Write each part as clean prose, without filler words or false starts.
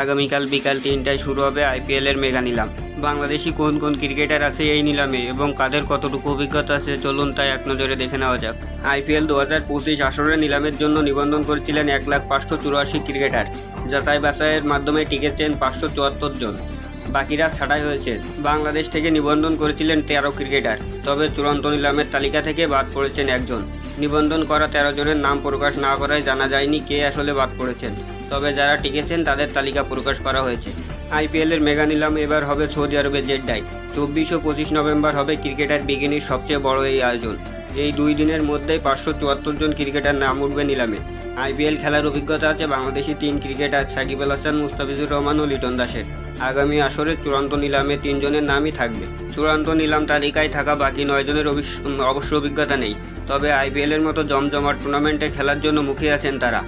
আগামীকাল বিকাল 3টায় শুরু হবে আইপিএলের মেগা নিলাম। বাংলাদেশি কোন কোন ক্রিকেটার আছে এই নিলামে এবং কাদের কতটুকু অভিজ্ঞতা আছে চলুন তাই এক নজরে দেখে নেওয়া যাক। আইপিএল 2025 আসরের নিলামের জন্য নিবন্ধন করেছিলেন 1,584 ক্রিকেটার। যাচাই বাছাইয়ের মাধ্যমে টিকেছেন 574 জন, বাকিরা ছাঁটাই হয়েছে। বাংলাদেশ থেকে নিবন্ধন করেছিলেন 13 ক্রিকেটার, তবে চূড়ান্ত নিলামের তালিকা থেকে বাদ পড়েছেন একজন। নিবন্ধন করা 13 জনের নাম প্রকাশ না করায় জানা যায়নি কে আসলে বাদ পড়েছেন, তবে যারা টিকেছেন তাদের তালিকা প্রকাশ করা হয়েছে। আইপিএলের মেগা নিলাম এবার হবে সৌদি আরবের জেদ্দায়। 24 ও 25 নভেম্বর হবে ক্রিকেটার বিগিনির সবচেয়ে বড় এই আয়োজন। এই 2 দিনের মধ্যেই 574 জন ক্রিকেটার নাম উঠবে নিলামে। আইপিএল খেলার অভিজ্ঞতা আছে বাংলাদেশি 3 ক্রিকেটার সাকিব আল হাসান, মুস্তাফিজুর রহমান ও লিটন দাসের। আগামী আসরের চূড়ান্ত নিলামে 3 জনের নামই থাকবে। চূড়ান্ত নিলাম তালিকায় থাকা বাকি 9 জনের অবশ্য অভিজ্ঞতা নেই, তবে আইপিএলের মতো জমজমাট টুর্নামেন্টে খেলার জন্য মুখে আছেন তারা।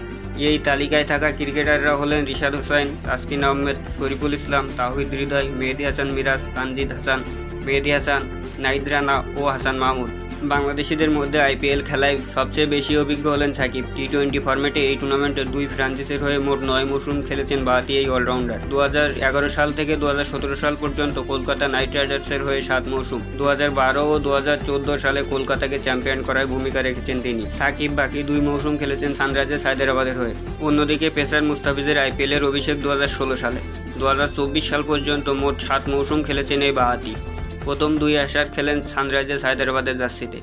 এই তালিকায় থাকা ক্রিকেটাররা হলেন রিশাদ হোসেন, তাসকিন আহমেদ, শরীফুল ইসলাম, তাওহিদ হৃদয়, মেহেদী হাসান মিরাজ, তানজিদ হাসান, মেহেদী হাসান, নাহিদ রানা ও হাসান মাহমুদ। বাংলাদেশিদের মধ্যে আইপিএল খেলায় সবচেয়ে বেশি অভিজ্ঞ হলেন সাকিব। টি20 ফরম্যাটে এই টুর্নামেন্টের 2 ফ্রাঞ্চাইজির হয়ে মোট 9 মৌসুম খেলেছেন বাঁহাতি এই অলরাউন্ডার। 2011 সাল থেকে 2017 সাল পর্যন্ত কলকাতা নাইট রাইডার্সের হয়ে 7 মৌসুম। 2012 ও 2014 সালে কলকাতাকে চ্যাম্পিয়ন করায় ভূমিকা রেখেছেন তিনি। সাকিব বাকি 2 মৌসুম খেলেছেন সানরাইজার্স হায়দ্রাবাদের হয়ে। অন্যদিকে পেসার মুস্তাফিজের আইপিএলের অভিষেক 2016 সালে। 2024 সাল পর্যন্ত মোট 7 মৌসুম খেলেছেন এই বাঁহাতি। প্রথম 2 আসর খেলেন সানরাইজার্স হায়দ্রাবাদের জার্সিতে,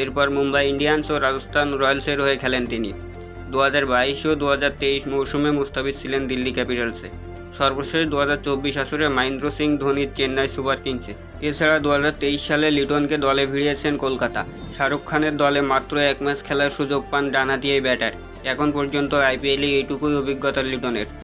এরপর মুম্বাই ইন্ডিয়ান্স ও রাজস্থান রয়্যালসের হয়ে খেলেন তিনি। 2022 ও 2023 মৌসুমে মুস্তাফিজ ছিলেন দিল্লি ক্যাপিটালসে। সর্বশেষ 2024 আসরে মহেন্দ্র সিং ধোনির চেন্নাই সুপার কিংসে। এছাড়া 2023 সালে লিটনকে দলে ভিড়িয়েছেন কলকাতা। শাহরুখ খানের দলে মাত্র 1 ম্যাচ খেলার সুযোগ পান ডানহাতি এই ব্যাটার। এখন পর্যন্ত আইপিএলে এইটুকুই অভিজ্ঞতা লিটনের।